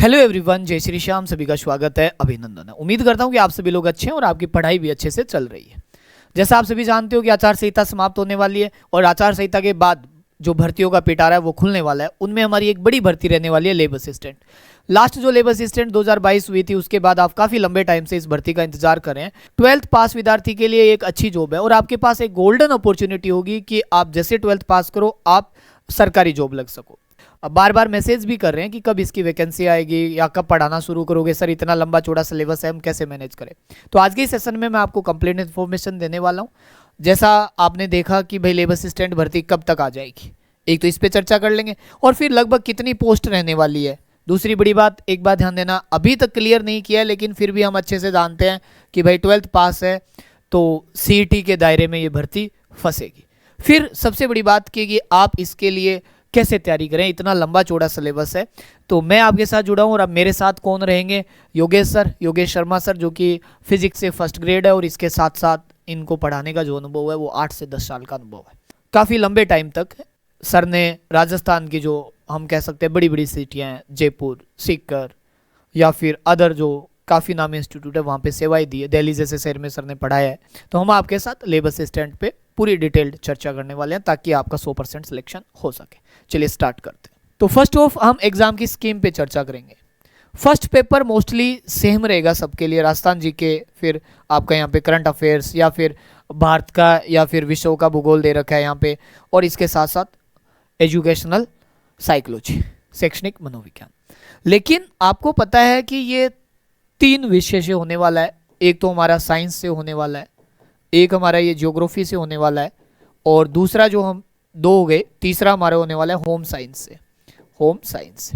Hello everyone, जय श्री श्याम। सभी का स्वागत है, अभिनंदन है। उम्मीद करता हूं कि आप सभी लोग अच्छे हैं और आपकी पढ़ाई भी अच्छे से चल रही है। जैसा आप सभी जानते हो कि आचार संहिता समाप्त होने वाली है और आचार संहिता के बाद जो भर्तियों का पिटारा है वो खुलने वाला है। उनमें हमारी एक बड़ी भर्ती रहने वाली है लेबर असिस्टेंट। लास्ट जो लेबर असिस्टेंट 2022 हुई थी उसके बाद आप काफ़ी लंबे टाइम से इस भर्ती का इंतजार कर रहे हैं। 12th पास विद्यार्थी के लिए एक अच्छी जॉब है और आपके पास एक गोल्डन अपॉर्चुनिटी होगी कि आप जैसे 12th पास करो आप सरकारी जॉब लग सको। अब बार बार मैसेज भी कर रहे हैं कि कब इसकी वैकेंसी आएगी या कब पढ़ाना शुरू करोगे सर, इतना लंबा चौड़ा सिलेबस है, हम कैसे मैनेज करें। तो आज के इस सेशन में मैं आपको कंप्लीट इन्फॉर्मेशन देने वाला हूं। जैसा आपने देखा कि भाई लेबर असिस्टेंट भर्ती कब तक आ जाएगी, एक तो इस पे चर्चा कर लेंगे और फिर लगभग कितनी पोस्ट रहने वाली है। दूसरी बड़ी बात, एक बात ध्यान देना, अभी तक क्लियर नहीं किया है लेकिन फिर भी हम अच्छे से जानते हैं कि भाई 12th पास है तो सीईटी के दायरे में ये भर्ती फंसेगी। फिर सबसे बड़ी बात कि आप इसके लिए कैसे तैयारी करें, इतना लंबा चौड़ा सिलेबस है। तो मैं आपके साथ जुड़ा हूं और अब मेरे साथ कौन रहेंगे, योगेश शर्मा सर, जो कि फिजिक्स से फर्स्ट ग्रेड है और इसके साथ साथ इनको पढ़ाने का जो अनुभव है वो 8 से 10 साल का अनुभव है, काफ़ी लंबे टाइम तक। सर ने राजस्थान की जो हम कह सकते हैं बड़ी बड़ी सिटियाँ हैं, जयपुर, सीकर या फिर अदर जो काफ़ी नामी इंस्टीट्यूट है वहाँ पे सेवाएं दी है। दिल्ली जैसे शहर में सर ने पढ़ाया है। तो हम आपके साथ लेबर असिस्टेंट पे पूरी डिटेल्ड चर्चा करने वाले हैं ताकि आपका 100% सिलेक्शन हो सके। चलिए स्टार्ट करते हैं। तो फर्स्ट ऑफ हम एग्जाम की स्कीम पे चर्चा करेंगे। फर्स्ट पेपर मोस्टली सेम रहेगा सबके लिए, राजस्थान जीके, फिर आपका यहाँ पे करंट अफेयर्स या फिर भारत का या फिर विश्व का भूगोल दे रखा है यहाँ पे, और इसके साथ साथ एजुकेशनल साइकोलॉजी, शैक्षणिक मनोविज्ञान। लेकिन आपको पता है कि ये 3 विषय से होने वाला है। एक तो हमारा साइंस से होने वाला है, एक हमारा ये ज्योग्राफी से होने वाला है और दूसरा जो हम 2 हो गए, तीसरा हमारा होने वाला है होम साइंस से। होम साइंस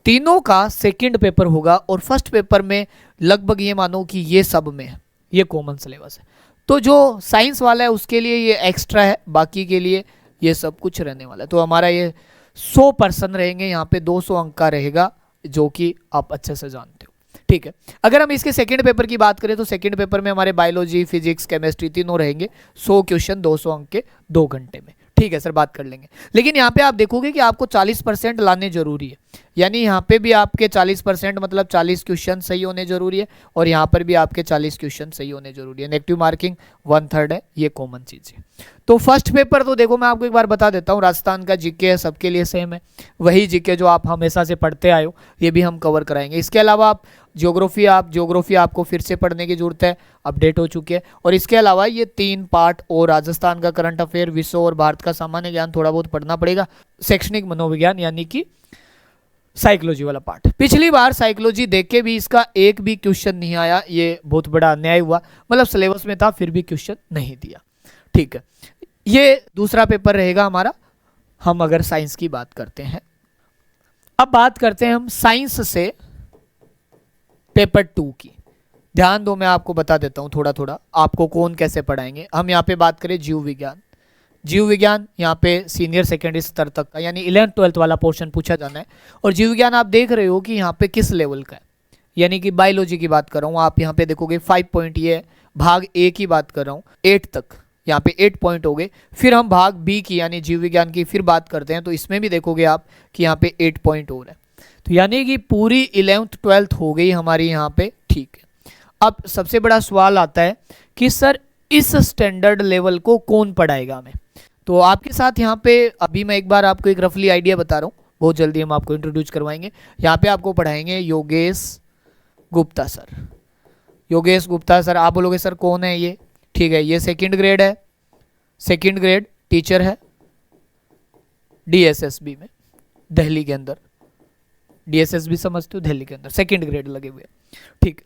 तीनों का सेकंड पेपर होगा और फर्स्ट पेपर में लगभग ये मानो कि ये सब में ये कॉमन सिलेबस है। तो जो साइंस वाला है उसके लिए ये एक्स्ट्रा है, बाकी के लिए ये सब कुछ रहने वाला है। तो हमारा ये 100% रहेंगे, यहाँ पे 200 अंक का रहेगा जो कि आप अच्छे से जानते हो। ठीक है, अगर हम इसके सेकंड पेपर की बात करें तो सेकंड पेपर में हमारे बायोलॉजी, फिजिक्स, केमिस्ट्री तीनों रहेंगे। 100 क्वेश्चन 200 अंक के 2 घंटे में। ठीक है सर, बात कर लेंगे। लेकिन यहाँ पे आप देखोगे कि आपको 40% लाने जरूरी है, यानी यहाँ पे भी आपके 40% मतलब 40 क्वेश्चन सही होने जरूरी है और यहाँ पर भी आपके 40 क्वेश्चन सही होने जरूरी है। नेगेटिव मार्किंग 1/3 है, ये कॉमन चीज है। तो फर्स्ट पेपर तो देखो मैं आपको एक बार बता देता हूँ, राजस्थान का जीके है, सबके लिए सेम है, वही जीके जो आप हमेशा से पढ़ते आए हो ये भी हम कवर कराएंगे। इसके अलावा आप ज्योग्राफी आपको फिर से पढ़ने की जरूरत है, अपडेट हो चुके हैं। और इसके अलावा ये 3 पार्ट और राजस्थान का करंट अफेयर, विश्व और भारत का सामान्य ज्ञान थोड़ा बहुत पढ़ना पड़ेगा। शैक्षणिक मनोविज्ञान यानी कि साइकोलॉजी वाला पार्ट। पिछली बार साइकोलॉजी देख के भी इसका एक भी क्वेश्चन नहीं आया, ये बहुत बड़ा अन्याय हुआ। मतलब सिलेबस में था फिर भी क्वेश्चन नहीं दिया। ठीक है, ये दूसरा पेपर रहेगा हमारा। हम अगर साइंस की बात करते हैं, अब बात करते हैं हम साइंस से पेपर 2 की। ध्यान दो, मैं आपको बता देता हूं थोड़ा थोड़ा आपको कौन कैसे पढ़ाएंगे। हम यहाँ पे बात करें जीव विज्ञान यहाँ पे सीनियर सेकेंडरी स्तर तक का यानी 11th 12th वाला पोर्शन पूछा जाना है। और जीव विज्ञान आप देख रहे हो कि यहाँ पे किस लेवल का है, यानी कि बायोलॉजी की बात कर रहा हूँ, आप यहाँ पे देखोगे 5 पॉइंट ये है। भाग ए की बात कर रहा हूँ 8 तक, यहाँ पे 8 पॉइंट हो गए। फिर हम भाग बी की यानी जीव विज्ञान की फिर बात करते हैं तो इसमें भी देखोगे आप कि यहाँ पे 8 पॉइंट हो रहा है। तो यानी कि पूरी 11th 12th हो गई हमारी यहाँ पे। ठीक है, अब सबसे बड़ा सवाल आता है कि सर इस स्टैंडर्ड लेवल को कौन पढ़ाएगा हमें। तो आपके साथ यहाँ पे अभी मैं एक बार आपको एक रफली आइडिया बता रहा हूँ, बहुत जल्दी हम आपको इंट्रोड्यूस करवाएंगे। यहाँ पे आपको पढ़ाएंगे योगेश गुप्ता सर। आप बोलोगे सर कौन है ये? ठीक है, ये सेकंड ग्रेड है, सेकंड ग्रेड टीचर है DSSB में, दिल्ली के अंदर। DSSB समझते हो, दिल्ली के अंदर सेकंड ग्रेड लगे हुए। ठीक,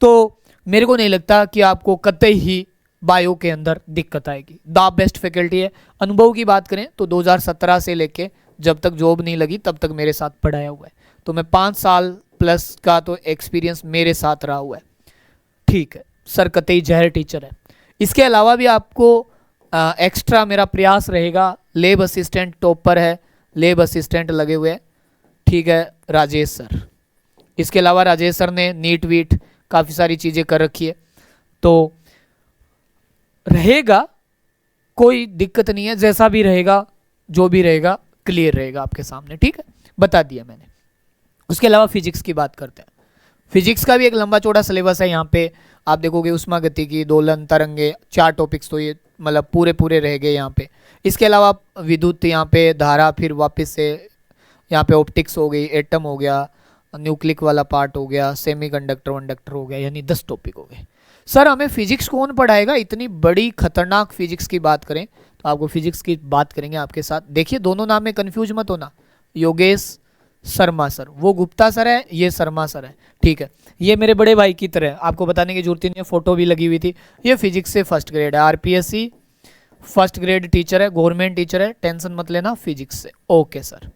तो मेरे को नहीं लगता कि आपको कतई ही बायो के अंदर दिक्कत आएगी। द बेस्ट फैकल्टी है। अनुभव की बात करें तो 2017 से लेके जब तक जॉब नहीं लगी तब तक मेरे साथ पढ़ाया हुआ है, तो मैं 5 साल प्लस का तो एक्सपीरियंस मेरे साथ रहा हुआ है। ठीक है सर, कतई जहर टीचर है। इसके अलावा भी आपको एक्स्ट्रा मेरा प्रयास रहेगा। लेब असिस्टेंट टॉपर है, लेब असिस्टेंट लगे हुए हैं। ठीक है, राजेश सर। इसके अलावा राजेश सर ने नीट वीट काफ़ी सारी चीज़ें कर रखी है, तो रहेगा, कोई दिक्कत नहीं है। जैसा भी रहेगा, जो भी रहेगा क्लियर रहेगा आपके सामने। ठीक है, बता दिया मैंने। उसके अलावा फिजिक्स की बात करते हैं। फिजिक्स का भी एक लंबा चौड़ा सिलेबस है। यहाँ पे आप देखोगे उष्मागतिकी, दोलन, तरंगे, 4 टॉपिक्स तो ये मतलब पूरे पूरे रह गए यहाँ पे। इसके अलावा विद्युत, यहाँ पे धारा, फिर वापस से यहाँ पे ऑप्टिक्स हो गई, एटम हो गया, न्यूक्लिक वाला पार्ट हो गया, सेमीकंडक्टर वंडक्टर हो गया, यानी 10 टॉपिक हो गए। सर हमें फिजिक्स कौन पढ़ाएगा? इतनी बड़ी खतरनाक फिजिक्स की बात करें तो आपको फिजिक्स की बात करेंगे आपके साथ। देखिए दोनों नाम में कंफ्यूज मत होना, योगेश शर्मा सर, वो गुप्ता सर है, ये शर्मा सर है, ठीक है। ये मेरे बड़े भाई की तरह, आपको बताने की जरूरत ही नहीं है, फोटो भी लगी हुई थी। ये फिजिक्स से फर्स्ट ग्रेड है, आरपीएससी फर्स्ट ग्रेड टीचर है, गवर्नमेंट टीचर है, टेंशन मत लेना फिजिक्स से। ओके सर,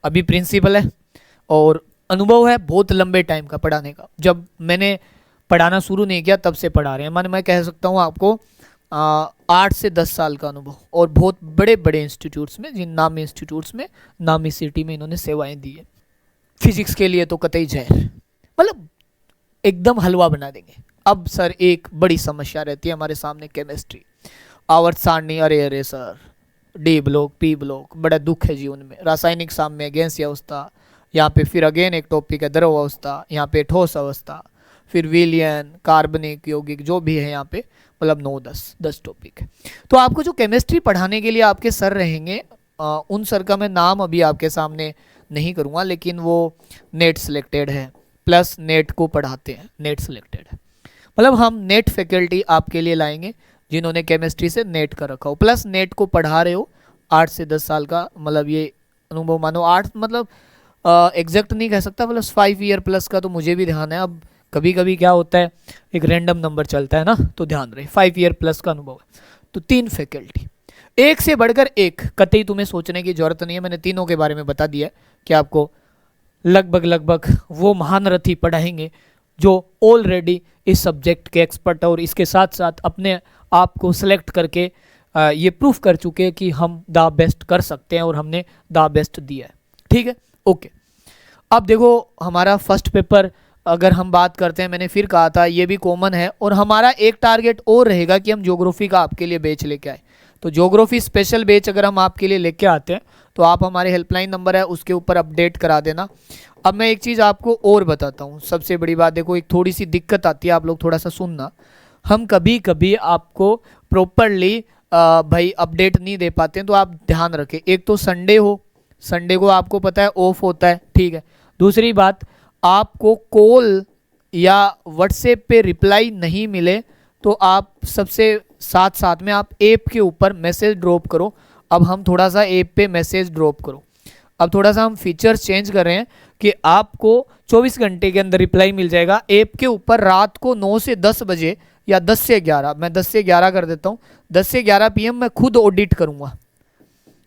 अभी प्रिंसिपल है और अनुभव है बहुत लंबे टाइम का पढ़ाने का। जब मैंने पढ़ाना शुरू नहीं किया तब से पढ़ा रहे हैं, मैं कह सकता हूँ आपको 8 से 10 साल का अनुभव, और बहुत बड़े बड़े इंस्टीट्यूट्स में, जिन नामी इंस्टीट्यूट्स में, नामी सिटी में इन्होंने सेवाएं दी है। फिजिक्स के लिए तो कतई जहर, मतलब एकदम हलवा बना देंगे। अब सर एक बड़ी समस्या रहती है हमारे सामने, केमिस्ट्री, आवर्त सारणी, अरे sir D block, P block, बड़ा दुख है जीवन में। रासायनिक साम्य, गैसीय अवस्था, यहाँ पे फिर अगेन एक टॉपिक है द्रव अवस्था, यहाँ पे ठोस अवस्था, फिर विलियन, कार्बनिक, यौगिक, जो भी है यहाँ पे, मतलब 9-10 टॉपिक है। तो आपको जो केमिस्ट्री पढ़ाने के लिए आपके सर रहेंगे, उन सर का मैं नाम अभी आपके सामने नहीं करूँगा, लेकिन वो नेट सिलेक्टेड है, प्लस नेट को पढ़ाते हैं, नेट सिलेक्टेड है। मतलब हम नेट फैकल्टी आपके लिए लाएंगे जिन्होंने केमिस्ट्री से नेट कर रखा हो, प्लस नेट को पढ़ा रहे हो। 8 से 10 साल का मतलब ये अनुभव मानो, 8 मतलब एग्जैक्ट नहीं कह सकता, प्लस 5 ईयर प्लस का तो मुझे भी ध्यान है। अब कभी कभी क्या होता है, एक रैंडम नंबर चलता है ना, तो ध्यान रहे 5 ईयर प्लस का अनुभव है। तो 3 फैकल्टी, एक से बढ़कर एक, कतई तुम्हें सोचने की जरूरत नहीं है। मैंने तीनों के बारे में बता दिया कि आपको लगभग वो महान रथी पढ़ाएंगे जो ऑलरेडी इस सब्जेक्ट के एक्सपर्ट है, और इसके साथ साथ अपने आप को सिलेक्ट करके ये प्रूफ कर चुके हैं कि हम द बेस्ट कर सकते हैं, और हमने द बेस्ट दिया है, ठीक है। ओके, अब देखो हमारा फर्स्ट पेपर अगर हम बात करते हैं, मैंने फिर कहा था ये भी कॉमन है, और हमारा एक टारगेट और रहेगा कि हम ज्योग्राफी का आपके लिए बैच लेके आए। तो ज्योग्राफी स्पेशल बैच अगर हम आपके लिए लेके आते हैं तो आप हमारे हेल्पलाइन नंबर है उसके ऊपर अपडेट करा देना। अब मैं एक चीज़ आपको और बताता हूँ, सबसे बड़ी बात देखो, एक थोड़ी सी दिक्कत आती है, आप लोग थोड़ा सा सुनना। हम कभी कभी आपको प्रॉपरली भाई अपडेट नहीं दे पाते हैं, तो आप ध्यान रखें। एक तो संडे हो, संडे को आपको पता है ऑफ होता है, ठीक है। दूसरी बात, आपको कॉल या व्हाट्सएप पे रिप्लाई नहीं मिले तो आप सबसे साथ में आप ऐप के ऊपर मैसेज ड्रॉप करो। अब हम थोड़ा सा ऐप पे मैसेज ड्रॉप करो, अब थोड़ा सा हम फीचर्स चेंज कर रहे हैं कि आपको 24 घंटे के अंदर रिप्लाई मिल जाएगा ऐप के ऊपर। रात को 9 से 10 बजे या 10 से 11, मैं 10 से 11 कर देता हूँ, 10 से 11 PM मैं खुद ऑडिट करूँगा,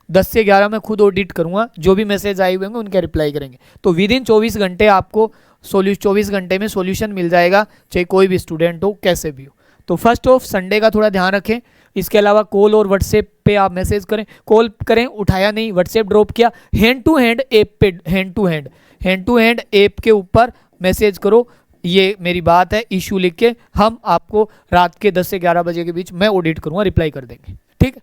10 से 11 मैं खुद ऑडिट करूँगा, जो भी मैसेज आए हुए होंगे उनके रिप्लाई करेंगे। तो विद इन 24 घंटे आपको 24 घंटे में सॉल्यूशन मिल जाएगा, चाहे कोई भी स्टूडेंट हो, कैसे भी हो। तो फर्स्ट ऑफ संडे का थोड़ा ध्यान रखें। इसके अलावा कॉल और व्हाट्सएप पे आप मैसेज करें, कॉल करें उठाया नहीं, व्हाट्सएप ड्रॉप किया, हैंड टू हैंड ऐप पे, हैंड टू हैंड ऐप के ऊपर मैसेज करो। ये मेरी बात है, इशू लिख के हम आपको रात के 10 से 11 बजे के बीच मैं ऑडिट करूँगा, रिप्लाई कर देंगे, ठीक है।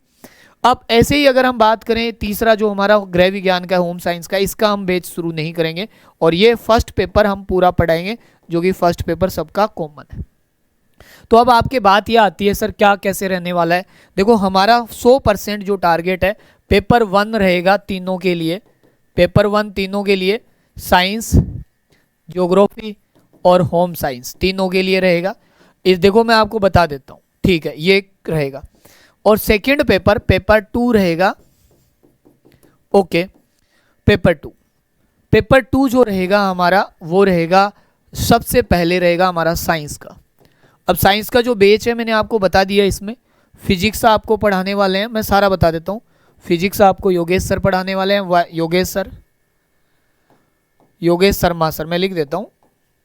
अब ऐसे ही अगर हम बात करें, तीसरा जो हमारा गृह विज्ञान का, होम साइंस का, इसका हम बैच शुरू नहीं करेंगे, और ये फर्स्ट पेपर हम पूरा पढ़ाएंगे, जो कि फर्स्ट पेपर सबका कॉमन है। तो अब आपके बात ये आती है, सर क्या कैसे रहने वाला है? देखो हमारा 100% जो टारगेट है, पेपर 1 रहेगा तीनों के लिए, पेपर 1 तीनों के लिए, साइंस, ज्योग्राफी और होम साइंस तीनों के लिए रहेगा। इस देखो मैं आपको बता देता हूँ, ठीक है, ये रहेगा। और सेकंड पेपर, पेपर 2 रहेगा, ओके। पेपर 2 जो रहेगा हमारा, वो रहेगा सबसे पहले रहेगा हमारा साइंस का। अब साइंस का जो बैच है मैंने आपको बता दिया, इसमें फिजिक्स आपको पढ़ाने वाले हैं, मैं सारा बता देता हूँ। फिजिक्स आपको योगेश सर पढ़ाने वाले हैं, योगेश शर्मा सर, मैं लिख देता हूँ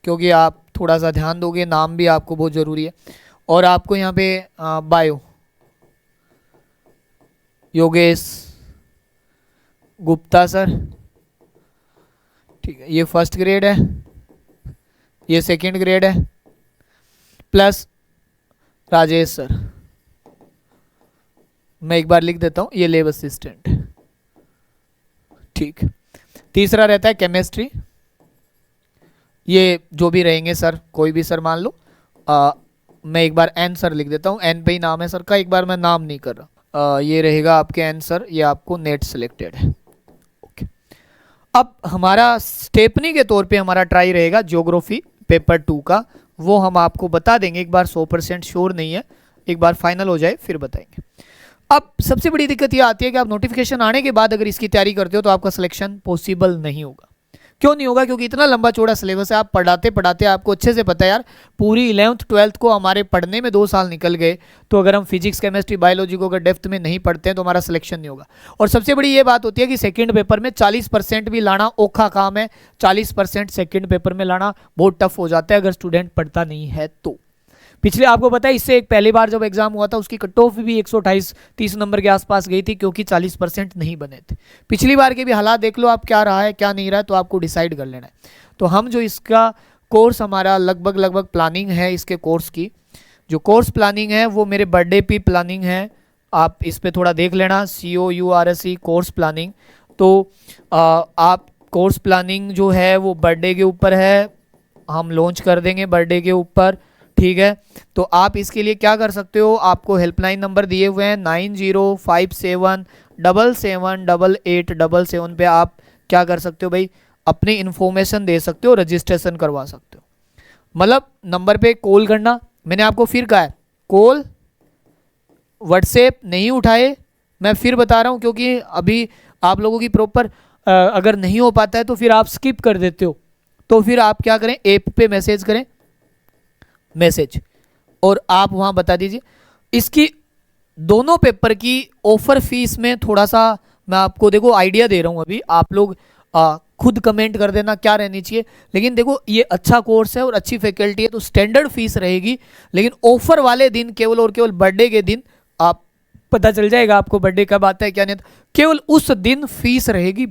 क्योंकि आप थोड़ा सा ध्यान दोगे, नाम भी आपको बहुत ज़रूरी है। और आपको यहाँ पे बायो, योगेश गुप्ता सर, ठीक है, ये फर्स्ट ग्रेड है, ये सेकंड ग्रेड है, प्लस राजेश सर, मैं एक बार लिख देता हूं, ये लैब असिस्टेंट, ठीक। तीसरा रहता है केमिस्ट्री, ये जो भी रहेंगे सर, कोई भी सर मान लो, मैं एक बार एन सर लिख देता हूँ, एन पे ही नाम है सर का, एक बार मैं नाम नहीं कर रहा। ये रहेगा आपके एन सर, ये आपको नेट सिलेक्टेड है। ओके, अब हमारा स्टेपनी के तौर पे हमारा ट्राई रहेगा ज्योग्राफी पेपर 2 का, वो हम आपको बता देंगे, एक बार 100% श्योर नहीं है, एक बार फाइनल हो जाए फिर बताएंगे। अब सबसे बड़ी दिक्कत ये आती है कि आप नोटिफिकेशन आने के बाद अगर इसकी तैयारी करते हो तो आपका सिलेक्शन पॉसिबल नहीं होगा। क्यों नहीं होगा? क्योंकि इतना लंबा चौड़ा सिलेबस है, आप पढ़ाते पढ़ाते आपको अच्छे से पता है यार, पूरी 11th 12th को हमारे पढ़ने में 2 साल निकल गए, तो अगर हम फिजिक्स केमिस्ट्री बायोलॉजी को अगर डेप्थ में नहीं पढ़ते हैं तो हमारा सिलेक्शन नहीं होगा। और सबसे बड़ी ये बात होती है कि सेकंड पेपर में 40% भी लाना औखा काम है, 40% सेकंड पेपर में लाना बहुत टफ हो जाता है अगर स्टूडेंट पढ़ता नहीं है तो। पिछले आपको पता है, इससे एक पहली बार जब एग्जाम हुआ था उसकी कट ऑफ भी 128-30 नंबर के आसपास गई थी, क्योंकि 40% नहीं बने थे। पिछली बार के भी हालात देख लो आप, क्या रहा है क्या नहीं रहा है, तो आपको डिसाइड कर लेना है। तो हम जो इसका कोर्स हमारा लगभग प्लानिंग है, इसके कोर्स की जो कोर्स प्लानिंग है वो मेरे बर्थडे पे प्लानिंग है, आप इस पर थोड़ा देख लेना, COURSE कोर्स प्लानिंग। तो आप कोर्स प्लानिंग जो है वो बर्थडे के ऊपर है, हम लॉन्च कर देंगे बर्थडे के ऊपर, ठीक है। तो आप इसके लिए क्या कर सकते हो, आपको हेल्पलाइन नंबर दिए हुए हैं 9057778877 पे आप क्या कर सकते हो भाई, अपनी इन्फॉर्मेशन दे सकते हो, रजिस्ट्रेशन करवा सकते हो। मतलब नंबर पे कॉल करना, मैंने आपको फिर कहा है कॉल व्हाट्सएप नहीं उठाए, मैं फिर बता रहा हूँ, क्योंकि अभी आप लोगों की प्रॉपर अगर नहीं हो पाता है तो फिर आप स्किप कर देते हो। तो फिर आप क्या करें, ऐप पे मैसेज करें, मैसेज, और आप वहां बता दीजिए। इसकी दोनों पेपर की ऑफर फीस में थोड़ा सा मैं आपको देखो आइडिया दे रहा हूं, अभी आप लोग खुद कमेंट कर देना क्या रहनी चाहिए। लेकिन देखो ये अच्छा कोर्स है और अच्छी फैकल्टी है, तो स्टैंडर्ड फीस रहेगी, लेकिन ऑफर वाले दिन केवल और केवल बर्थडे के दिन आप पता चल जाएगा आपको बर्थडे कब आता है क्या नहीं, केवल उस दिन फीस रहेगी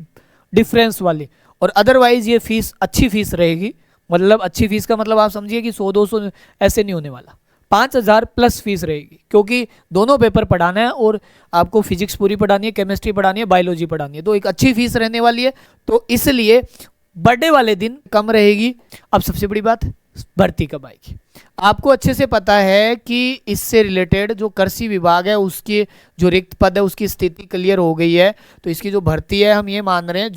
डिफरेंस वाली, और अदरवाइज ये फीस अच्छी फीस रहेगी। मतलब अच्छी फीस का मतलब आप समझिए कि 100-200 ऐसे नहीं होने वाला, 5000 प्लस फीस रहेगी, क्योंकि दोनों पेपर पढ़ाना है और आपको फिजिक्स पूरी पढ़ानी है, केमिस्ट्री पढ़ानी है, बायोलॉजी पढ़ानी है, तो एक अच्छी फीस रहने वाली है। तो इसलिए बर्थडे वाले दिन कम रहेगी। अब सबसे बड़ी बात, भर्ती कब आएगी? आपको अच्छे से पता है कि इससे रिलेटेड जो कृषि विभाग है उसकी जो रिक्त पद है उसकी स्थिति क्लियर हो गई है, तो इसकी जो भर्ती है हम ये मान रहे हैं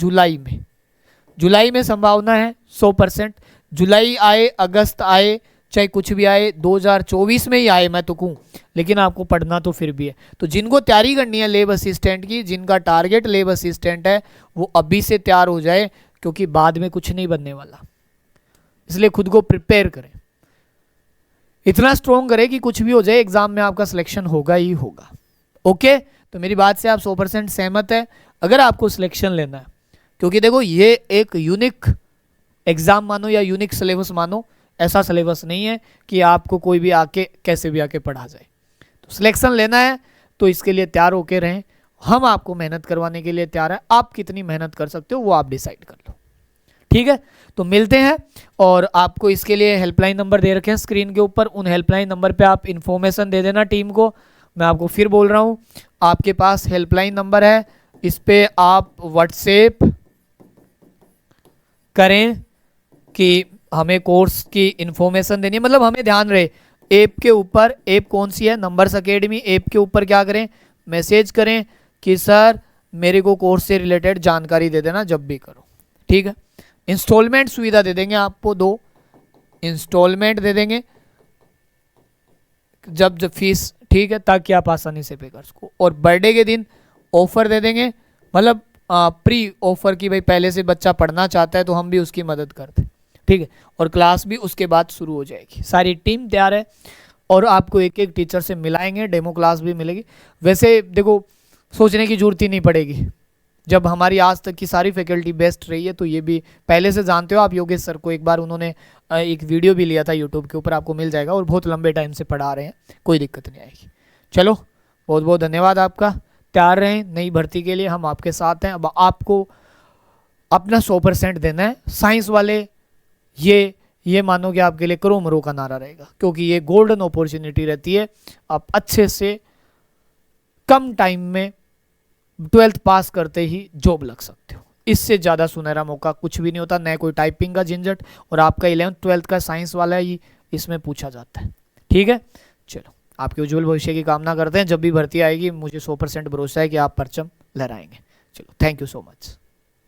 जुलाई में संभावना है 100%। जुलाई आए, अगस्त आए, चाहे कुछ भी आए, 2024 में ही आए मैं तो कहूँ, लेकिन आपको पढ़ना तो फिर भी है। तो जिनको तैयारी करनी है लेब असिस्टेंट की, जिनका टारगेट लेब असिस्टेंट है, वो अभी से तैयार हो जाए, क्योंकि बाद में कुछ नहीं बनने वाला। इसलिए खुद को प्रिपेयर करें, इतना स्ट्रॉन्ग करें कि कुछ भी हो जाए एग्जाम में आपका सिलेक्शन होगा ही होगा। ओके, तो मेरी बात से आप 100% सहमत है? अगर आपको सिलेक्शन लेना है, क्योंकि देखो ये एक यूनिक एग्जाम मानो या यूनिक सिलेबस मानो, ऐसा सिलेबस नहीं है कि आपको कोई भी आके कैसे भी आके पढ़ा जाए। तो सिलेक्शन लेना है तो इसके लिए तैयार होके रहें, हम आपको मेहनत करवाने के लिए तैयार है, आप कितनी मेहनत कर सकते हो वो आप डिसाइड कर लो, ठीक है। तो मिलते हैं, और आपको इसके लिए हेल्पलाइन नंबर दे रखे हैं स्क्रीन के ऊपर, उन हेल्पलाइन नंबर पे आप इन्फॉर्मेशन दे देना टीम को। मैं आपको फिर बोल रहा हूँ, आपके पास हेल्पलाइन नंबर है, इस पे आप व्हाट्सएप करें कि हमें कोर्स की इन्फॉर्मेशन देनी है, मतलब हमें ध्यान रहे ऐप के ऊपर, ऐप कौन सी है, नंबर्स अकेडमी, ऐप के ऊपर क्या करें, मैसेज करें कि सर मेरे को कोर्स से रिलेटेड जानकारी दे देना जब भी करो, ठीक है। इंस्टॉलमेंट सुविधा दे देंगे आपको, 2 इंस्टॉलमेंट दे देंगे जब फीस, ठीक है, ताकि आप आसानी से पे कर सको। और बर्थडे के दिन ऑफर दे देंगे, मतलब प्री ऑफर की, भाई पहले से बच्चा पढ़ना चाहता है तो हम भी उसकी मदद करते, ठीक है। और क्लास भी उसके बाद शुरू हो जाएगी, सारी टीम तैयार है, और आपको एक एक टीचर से मिलाएंगे, डेमो क्लास भी मिलेगी। वैसे देखो सोचने की जरूरत ही नहीं पड़ेगी, जब हमारी आज तक की सारी फैकल्टी बेस्ट रही है, तो ये भी पहले से जानते हो आप योगेश सर को, एक बार उन्होंने एक वीडियो भी लिया था यूट्यूब के ऊपर, आपको मिल जाएगा, और बहुत लंबे टाइम से पढ़ा रहे हैं, कोई दिक्कत नहीं आएगी। चलो बहुत बहुत धन्यवाद आपका, तैयार रहें नई भर्ती के लिए, हम आपके साथ हैं। अब आपको अपना 100% देना है। साइंस वाले ये मानो कि आपके लिए करो मरो का नारा रहेगा, क्योंकि ये गोल्डन अपॉर्चुनिटी रहती है, आप अच्छे से कम टाइम में 12th पास करते ही जॉब लग सकते हो। इससे ज़्यादा सुनहरा मौका कुछ भी नहीं होता, न कोई टाइपिंग का झंझट, और आपका 11th-12th का साइंस वाला ही इसमें पूछा जाता है। ठीक है, चलो आपके उज्जवल भविष्य की कामना करते हैं। जब भी भर्ती आएगी मुझे 100% भरोसा है कि आप परचम लहराएंगे। चलो, थैंक यू सो मच।